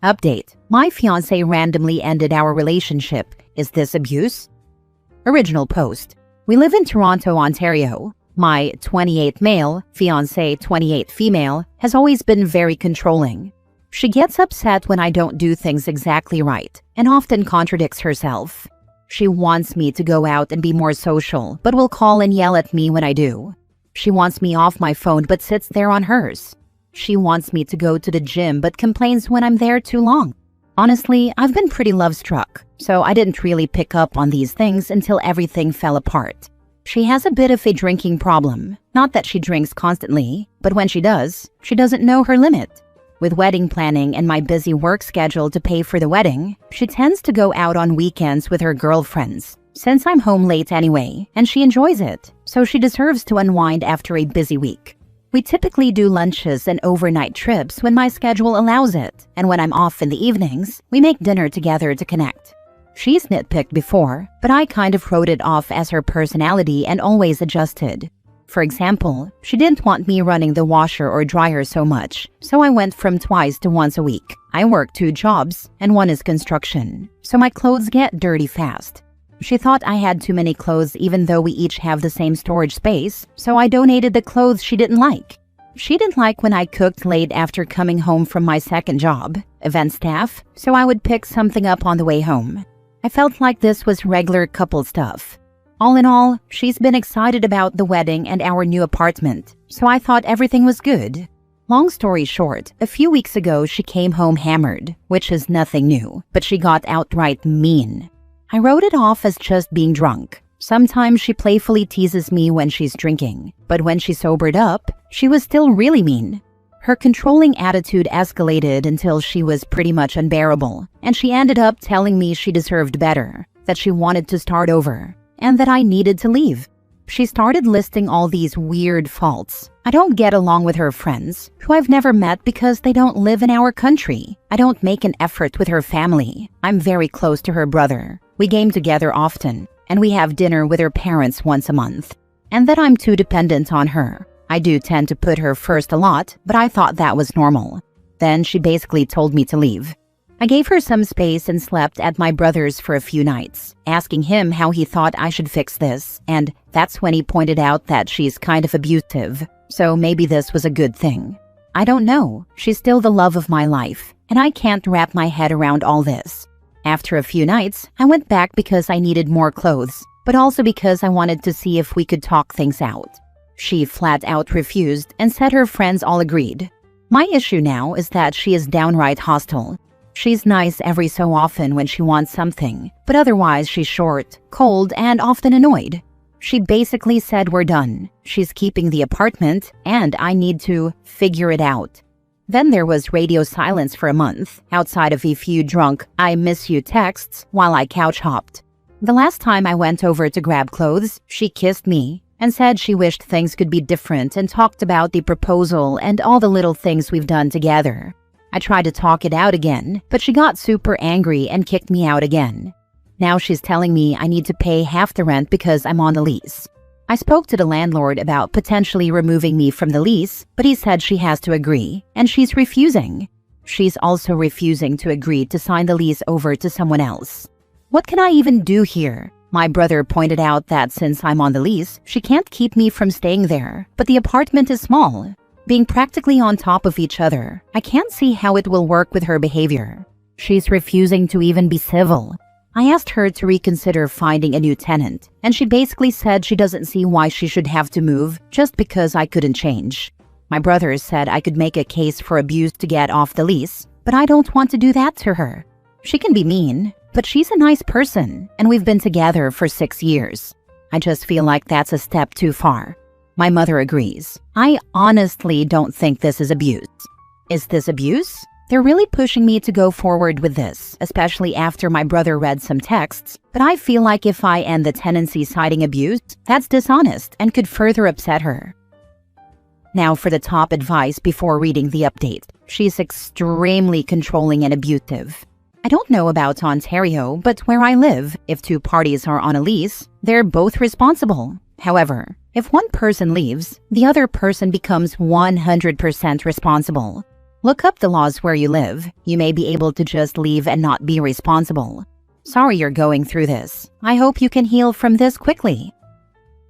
Update. My fiancé randomly ended our relationship. Is this abuse? Original post. We live in Toronto, Ontario. My 28 male, fiancé 28 female, has always been very controlling. She gets upset when I don't do things exactly right and often contradicts herself. She wants me to go out and be more social, but will call and yell at me when I do. She wants me off my phone but sits there on hers. She wants me to go to the gym but complains when I'm there too long. Honestly, I've been pretty love-struck, so I didn't really pick up on these things until everything fell apart. She has a bit of a drinking problem. Not that she drinks constantly, but when she does, she doesn't know her limit. With wedding planning and my busy work schedule to pay for the wedding, she tends to go out on weekends with her girlfriends. Since I'm home late anyway, and she enjoys it, so she deserves to unwind after a busy week. We typically do lunches and overnight trips when my schedule allows it, and when I'm off in the evenings, we make dinner together to connect. She's nitpicked before, but I kind of wrote it off as her personality and always adjusted. For example, she didn't want me running the washer or dryer so much, so I went from twice to once a week. I work 2 jobs, and one is construction, so my clothes get dirty fast. She thought I had too many clothes even though we each have the same storage space, so I donated the clothes she didn't like. She didn't like when I cooked late after coming home from my second job, event staff, so I would pick something up on the way home. I felt like this was regular couple stuff. All in all, she's been excited about the wedding and our new apartment, so I thought everything was good. Long story short, a few weeks ago she came home hammered, which is nothing new, but she got outright mean. I wrote it off as just being drunk. Sometimes she playfully teases me when she's drinking, but when she sobered up, she was still really mean. Her controlling attitude escalated until she was pretty much unbearable, and she ended up telling me she deserved better, that she wanted to start over, and that I needed to leave. She started listing all these weird faults. I don't get along with her friends, who I've never met because they don't live in our country. I don't make an effort with her family. I'm very close to her brother. We game together often, and we have dinner with her parents once a month. And that I'm too dependent on her. I do tend to put her first a lot, but I thought that was normal. Then she basically told me to leave. I gave her some space and slept at my brother's for a few nights, asking him how he thought I should fix this, and that's when he pointed out that she's kind of abusive, so maybe this was a good thing. I don't know, she's still the love of my life, and I can't wrap my head around all this. After a few nights, I went back because I needed more clothes, but also because I wanted to see if we could talk things out. She flat out refused and said her friends all agreed. My issue now is that she is downright hostile. She's nice every so often when she wants something, but otherwise she's short, cold, and often annoyed. She basically said we're done. She's keeping the apartment, and I need to figure it out. Then there was radio silence for a month, outside of a few drunk "I miss you" texts while I couch hopped. The last time I went over to grab clothes, she kissed me and said she wished things could be different and talked about the proposal and all the little things we've done together. I tried to talk it out again, but she got super angry and kicked me out again. Now she's telling me I need to pay half the rent because I'm on the lease. I spoke to the landlord about potentially removing me from the lease, but he said she has to agree, and she's refusing. She's also refusing to agree to sign the lease over to someone else. What can I even do here? My brother pointed out that since I'm on the lease, she can't keep me from staying there, but the apartment is small. Being practically on top of each other, I can't see how it will work with her behavior. She's refusing to even be civil. I asked her to reconsider finding a new tenant, and she basically said she doesn't see why she should have to move just because I couldn't change. My brother said I could make a case for abuse to get off the lease, but I don't want to do that to her. She can be mean, but she's a nice person, and we've been together for 6 years. I just feel like that's a step too far. My mother agrees. I honestly don't think this is abuse. Is this abuse? They're really pushing me to go forward with this, especially after my brother read some texts, but I feel like if I end the tenancy citing abuse, that's dishonest and could further upset her. Now for the top advice before reading the update. She's extremely controlling and abusive. I don't know about Ontario, but where I live, if 2 parties are on a lease, they're both responsible. However, if one person leaves, the other person becomes 100% responsible. Look up the laws where you live. You may be able to just leave and not be responsible. Sorry you're going through this. I hope you can heal from this quickly.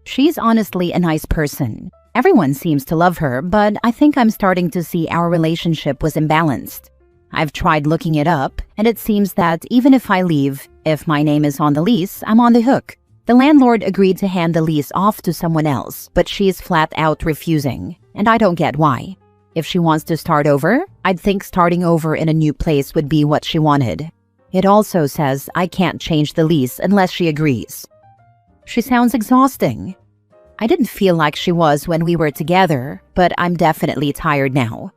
She's honestly a nice person. Everyone seems to love her, but I think I'm starting to see our relationship was imbalanced. I've tried looking it up, and it seems that even if I leave, if my name is on the lease, I'm on the hook. The landlord agreed to hand the lease off to someone else, but she's flat out refusing, and I don't get why. If she wants to start over, I'd think starting over in a new place would be what she wanted. It also says I can't change the lease unless she agrees. She sounds exhausting. I didn't feel like she was when we were together, but I'm definitely tired now.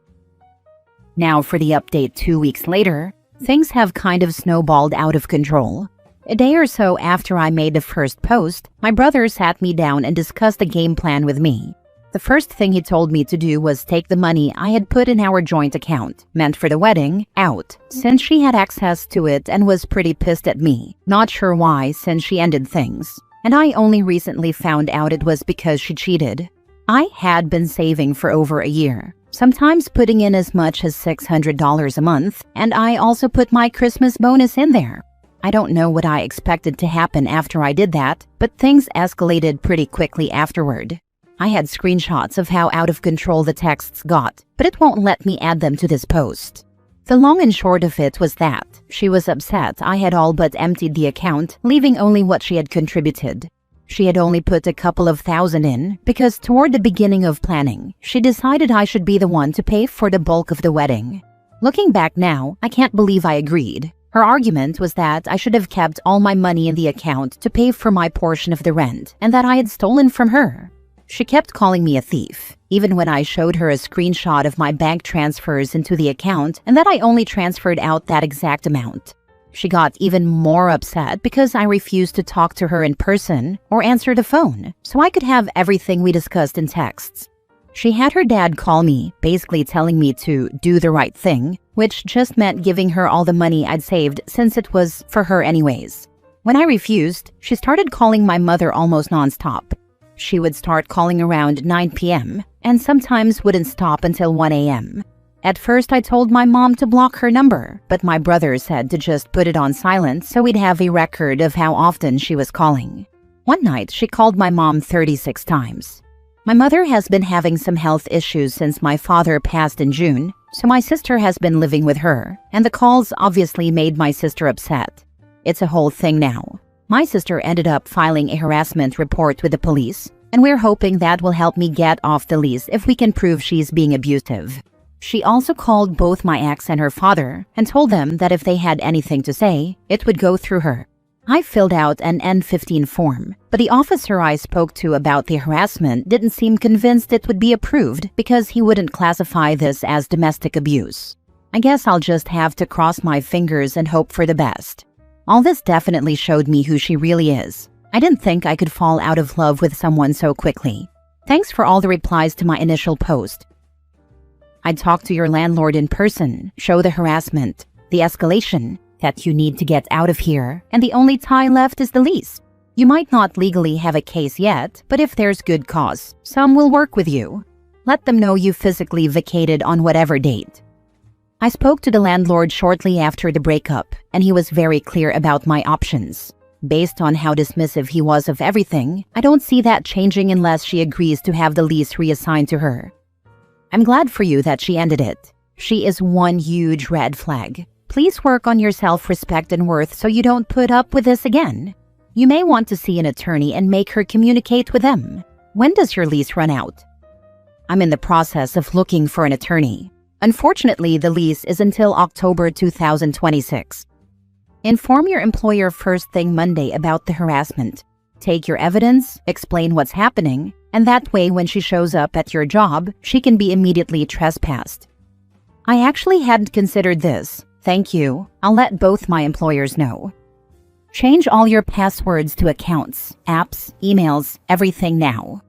Now for the update 2 weeks later, things have kind of snowballed out of control. A day or so after I made the first post, my brother sat me down and discussed a game plan with me. The first thing he told me to do was take the money I had put in our joint account, meant for the wedding, out, since she had access to it and was pretty pissed at me. Not sure why, since she ended things. And I only recently found out it was because she cheated. I had been saving for over a year, sometimes putting in as much as $600 a month, and I also put my Christmas bonus in there. I don't know what I expected to happen after I did that, but things escalated pretty quickly afterward. I had screenshots of how out of control the texts got, but it won't let me add them to this post. The long and short of it was that she was upset I had all but emptied the account, leaving only what she had contributed. She had only put a couple of thousand in because toward the beginning of planning, she decided I should be the one to pay for the bulk of the wedding. Looking back now, I can't believe I agreed. Her argument was that I should have kept all my money in the account to pay for my portion of the rent and that I had stolen from her. She kept calling me a thief, even when I showed her a screenshot of my bank transfers into the account and that I only transferred out that exact amount. She got even more upset because I refused to talk to her in person or answer the phone, so I could have everything we discussed in texts. She had her dad call me, basically telling me to do the right thing, which just meant giving her all the money I'd saved since it was for her anyways. When I refused, she started calling my mother almost nonstop. She would start calling around 9 p.m. and sometimes wouldn't stop until 1 a.m. At first, I told my mom to block her number, but my brother said to just put it on silent so we'd have a record of how often she was calling. One night, she called my mom 36 times. My mother has been having some health issues since my father passed in June, so my sister has been living with her, and the calls obviously made my sister upset. It's a whole thing now. My sister ended up filing a harassment report with the police, and we're hoping that will help me get off the lease if we can prove she's being abusive. She also called both my ex and her father and told them that if they had anything to say, it would go through her. I filled out an N-15 form, but the officer I spoke to about the harassment didn't seem convinced it would be approved because he wouldn't classify this as domestic abuse. I guess I'll just have to cross my fingers and hope for the best. All this definitely showed me who she really is. I didn't think I could fall out of love with someone so quickly. Thanks for all the replies to my initial post. I'd talk to your landlord in person, show the harassment, the escalation, that you need to get out of here, and the only tie left is the lease. You might not legally have a case yet, but if there's good cause, some will work with you. Let them know you physically vacated on whatever date. I spoke to the landlord shortly after the breakup, and he was very clear about my options. Based on how dismissive he was of everything, I don't see that changing unless she agrees to have the lease reassigned to her. I'm glad for you that she ended it. She is one huge red flag. Please work on your self-respect and worth so you don't put up with this again. You may want to see an attorney and make her communicate with them. When does your lease run out? I'm in the process of looking for an attorney. Unfortunately, the lease is until October 2026. Inform your employer first thing Monday about the harassment. Take your evidence, explain what's happening, and that way when she shows up at your job, she can be immediately trespassed. I actually hadn't considered this. Thank you. I'll let both my employers know. Change all your passwords to accounts, apps, emails, everything now.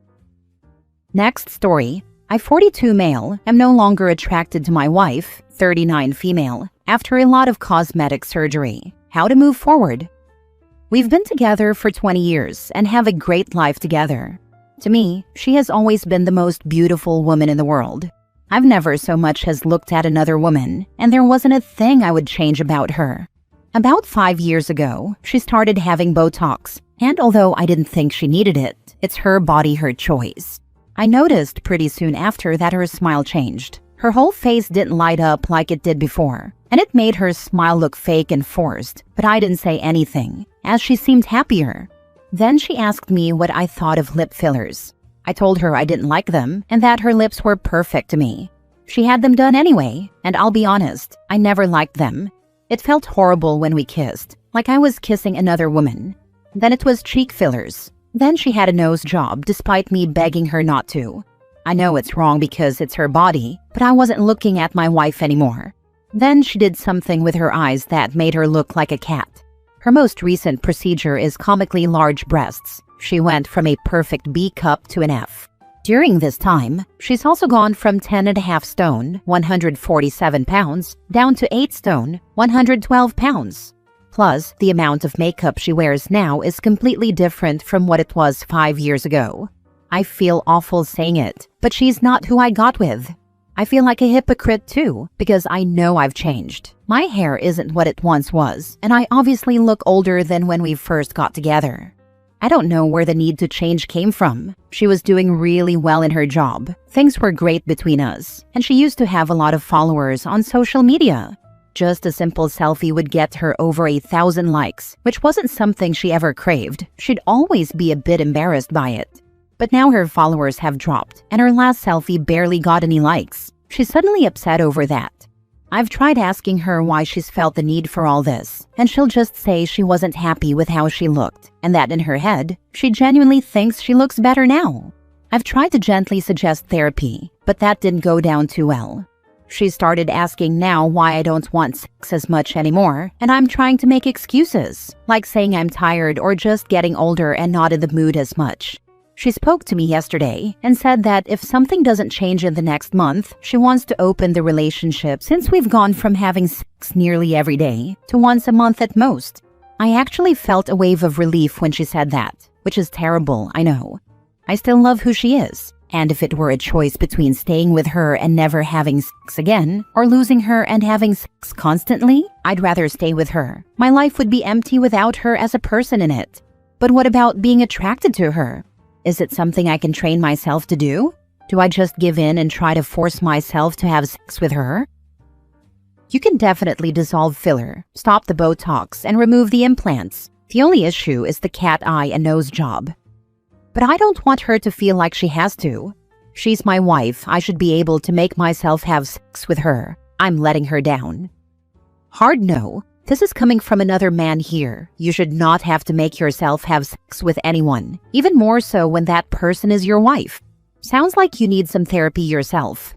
Next story. I, 42 male, am no longer attracted to my wife, 39 female, after a lot of cosmetic surgery. How to move forward? We've been together for 20 years and have a great life together. To me, she has always been the most beautiful woman in the world. I've never so much as looked at another woman, and there wasn't a thing I would change about her. About 5 years ago, she started having Botox, and although I didn't think she needed it, it's her body, her choice. I noticed pretty soon after that her smile changed. Her whole face didn't light up like it did before, and it made her smile look fake and forced, but I didn't say anything, as she seemed happier. Then she asked me what I thought of lip fillers. I told her I didn't like them and that her lips were perfect to me. She had them done anyway, and I'll be honest, I never liked them. It felt horrible when we kissed, like I was kissing another woman. Then it was cheek fillers. Then she had a nose job despite me begging her not to. I know it's wrong because it's her body, but I wasn't looking at my wife anymore. Then she did something with her eyes that made her look like a cat. Her most recent procedure is comically large breasts. She went from a perfect B cup to an F. During this time, she's also gone from 10.5 stone, 147 pounds, down to 8 stone, 112 pounds. Plus, the amount of makeup she wears now is completely different from what it was 5 years ago. I feel awful saying it, but she's not who I got with. I feel like a hypocrite too, because I know I've changed. My hair isn't what it once was, and I obviously look older than when we first got together. I don't know where the need to change came from. She was doing really well in her job. Things were great between us, and she used to have a lot of followers on social media. Just a simple selfie would get her over 1,000 likes, which wasn't something she ever craved. She'd always be a bit embarrassed by it. But now her followers have dropped, and her last selfie barely got any likes. She's suddenly upset over that. I've tried asking her why she's felt the need for all this, and she'll just say she wasn't happy with how she looked, and that in her head, she genuinely thinks she looks better now. I've tried to gently suggest therapy, but that didn't go down too well. She started asking now why I don't want sex as much anymore, and I'm trying to make excuses, like saying I'm tired or just getting older and not in the mood as much. She spoke to me yesterday and said that if something doesn't change in the next month, she wants to open the relationship since we've gone from having sex nearly every day to once a month at most. I actually felt a wave of relief when she said that, which is terrible, I know. I still love who she is, and if it were a choice between staying with her and never having sex again, or losing her and having sex constantly, I'd rather stay with her. My life would be empty without her as a person in it. But what about being attracted to her? Is it something I can train myself to do? Do I just give in and try to force myself to have sex with her? You can definitely dissolve filler, stop the Botox, and remove the implants. The only issue is the cat eye and nose job. But I don't want her to feel like she has to. She's my wife. I should be able to make myself have sex with her. I'm letting her down. Hard no. This is coming from another man here. You should not have to make yourself have sex with anyone, even more so when that person is your wife. Sounds like you need some therapy yourself.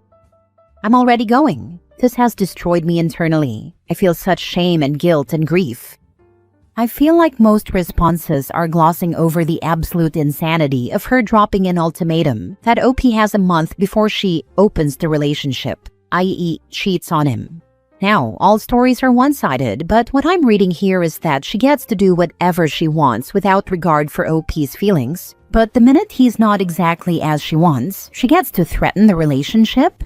I'm already going. This has destroyed me internally. I feel such shame and guilt and grief. I feel like most responses are glossing over the absolute insanity of her dropping an ultimatum that OP has a month before she opens the relationship, i.e. cheats on him. Now, all stories are one-sided, but what I'm reading here is that she gets to do whatever she wants without regard for OP's feelings. But the minute he's not exactly as she wants, she gets to threaten the relationship?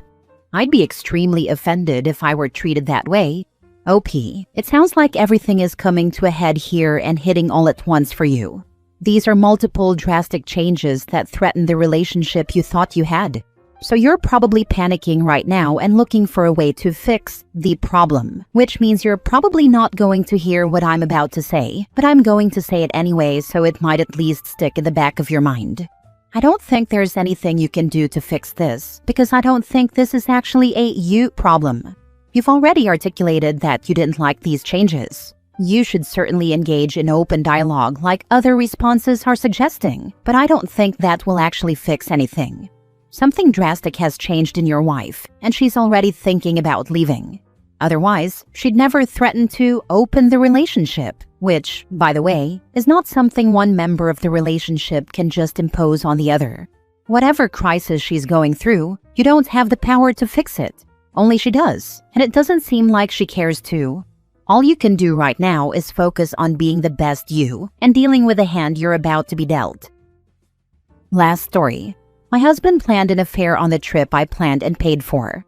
I'd be extremely offended if I were treated that way. OP, it sounds like everything is coming to a head here and hitting all at once for you. These are multiple drastic changes that threaten the relationship you thought you had. So you're probably panicking right now and looking for a way to fix the problem, which means you're probably not going to hear what I'm about to say, but I'm going to say it anyway so it might at least stick in the back of your mind. I don't think there's anything you can do to fix this, because I don't think this is actually a you problem. You've already articulated that you didn't like these changes. You should certainly engage in open dialogue like other responses are suggesting, but I don't think that will actually fix anything. Something drastic has changed in your wife, and she's already thinking about leaving. Otherwise, she'd never threaten to open the relationship, which, by the way, is not something one member of the relationship can just impose on the other. Whatever crisis she's going through, you don't have the power to fix it. Only she does, and it doesn't seem like she cares to. All you can do right now is focus on being the best you and dealing with the hand you're about to be dealt. Last story. My husband planned an affair on the trip I planned and paid for.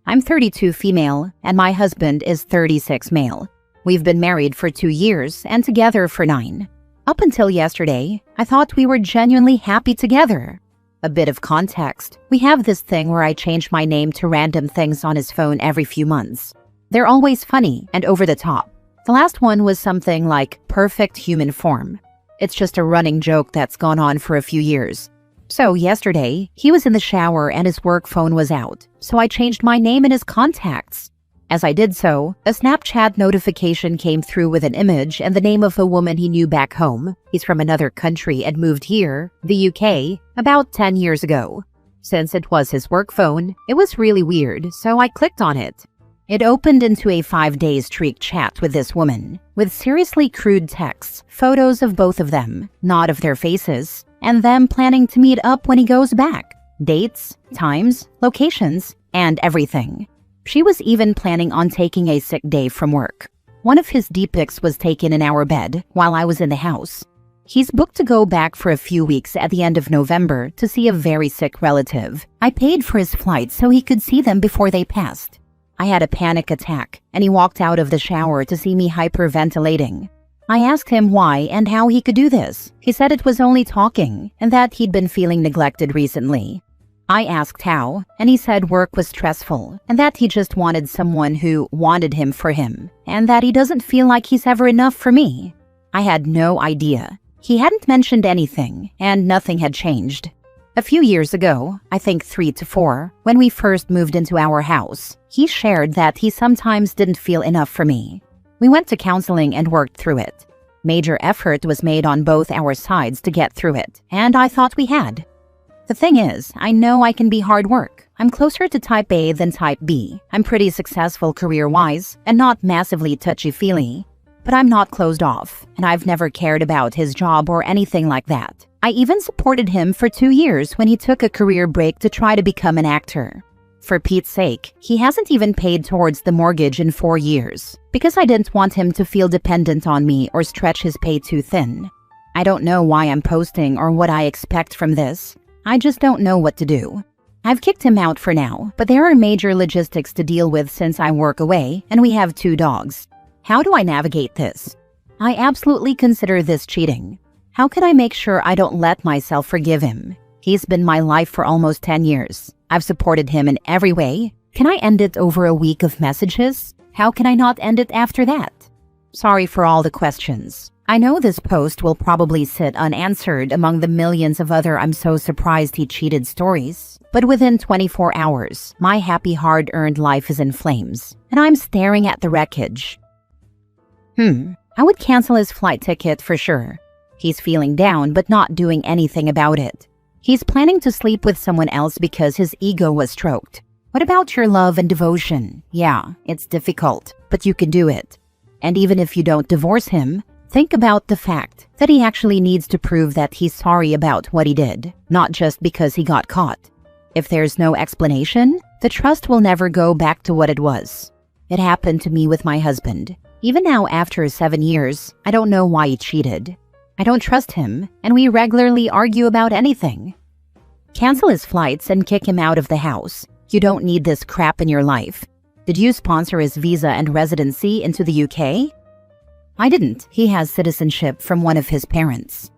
I'm 32 female and my husband is 36 male. We've been married for 2 years and together for 9. Up until yesterday, I thought we were genuinely happy together. A bit of context. We have this thing where I change my name to random things on his phone every few months. They're always funny and over the top. The last one was something like perfect human form. It's just a running joke that's gone on for a few years. So yesterday, he was in the shower and his work phone was out, so I changed my name in his contacts. As I did so, a Snapchat notification came through with an image and the name of a woman he knew back home. He's from another country and moved here, the UK, about 10 years ago. Since it was his work phone, it was really weird, so I clicked on it. It opened into a 5-day streak chat with this woman, with seriously crude texts, photos of both of them, not of their faces, and them planning to meet up when he goes back. Dates, times, locations, and everything. She was even planning on taking a sick day from work. One of his pics was taken in our bed while I was in the house. He's booked to go back for a few weeks at the end of November to see a very sick relative. I paid for his flight so he could see them before they passed. I had a panic attack, and he walked out of the shower to see me hyperventilating. I asked him why and how he could do this. He said it was only talking, and that he'd been feeling neglected recently. I asked how, and he said work was stressful, and that he just wanted someone who wanted him for him, and that he doesn't feel like he's ever enough for me. I had no idea. He hadn't mentioned anything, and nothing had changed. A few years ago, I think 3 to 4, when we first moved into our house, he shared that he sometimes didn't feel enough for me. We went to counseling and worked through it. Major effort was made on both our sides to get through it, and I thought we had. The thing is, I know I can be hard work. I'm closer to type A than type B. I'm pretty successful career-wise and not massively touchy-feely. But I'm not closed off, and I've never cared about his job or anything like that. I even supported him for 2 years when he took a career break to try to become an actor. For Pete's sake, he hasn't even paid towards the mortgage in 4 years, because I didn't want him to feel dependent on me or stretch his pay too thin. I don't know why I'm posting or what I expect from this. I just don't know what to do. I've kicked him out for now, but there are major logistics to deal with since I work away and we have 2 dogs. How do I navigate this? I absolutely consider this cheating. How can I make sure I don't let myself forgive him? He's been my life for almost 10 years. I've supported him in every way. Can I end it over a week of messages? How can I not end it after that? Sorry for all the questions. I know this post will probably sit unanswered among the millions of other I'm so surprised he cheated stories. But within 24 hours, my happy hard-earned life is in flames, and I'm staring at the wreckage. I would cancel his flight ticket for sure. He's feeling down but not doing anything about it. He's planning to sleep with someone else because his ego was stroked. What about your love and devotion? Yeah, it's difficult, but you can do it. And even if you don't divorce him, think about the fact that he actually needs to prove that he's sorry about what he did, not just because he got caught. If there's no explanation, the trust will never go back to what it was. It happened to me with my husband. Even now, after 7 years, I don't know why he cheated. I don't trust him, and we regularly argue about anything. Cancel his flights and kick him out of the house. You don't need this crap in your life. Did you sponsor his visa and residency into the UK? I didn't. He has citizenship from one of his parents.